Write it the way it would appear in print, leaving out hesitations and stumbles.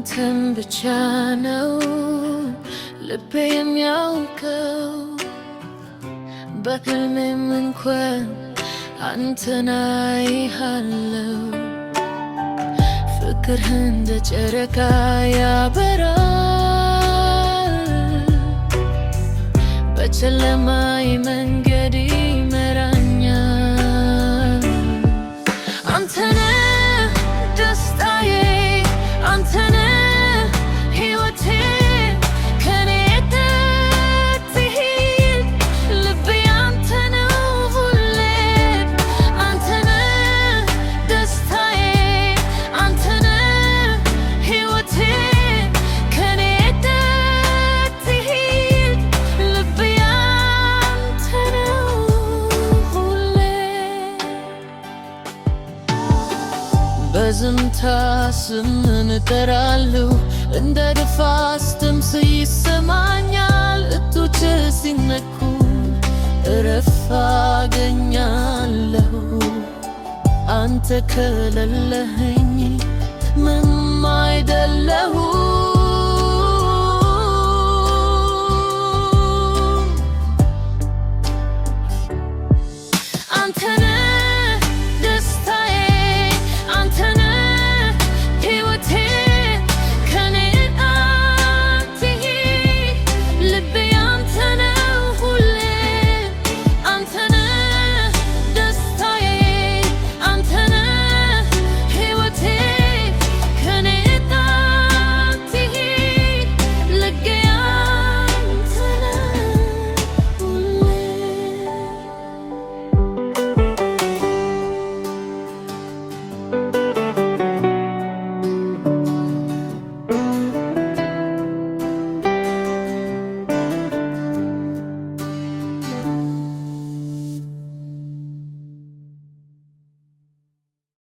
አንተን ብቻ ነው ልቤ የሚያውቀው በሕልሜም እንኳን አንተን አይሃለው ፍቅርህ እንደ ጨረቃ ያበራል በጨለማዬ መንገድ ይመራኛል አንተ ነህ ደስታዬ አንተ ነህ ሕይወቴ ከኔ ትሂድ ልቤ አንተ ነው ሁሌ አንተ ነህ ደስታዬ አንተ ነህ ሕይወቴ ከኔ ትሂድ ልቤ አንተ ነው ሁሌ በዝምታ ስምህን እጠራለሁ እንደ ነፋስ ድምፅ ይሰማኛል እጆችህ ሲነኩ እረፍት አገኛለሁ አንተ ከሌለኸኝ ምንም አይደለሁም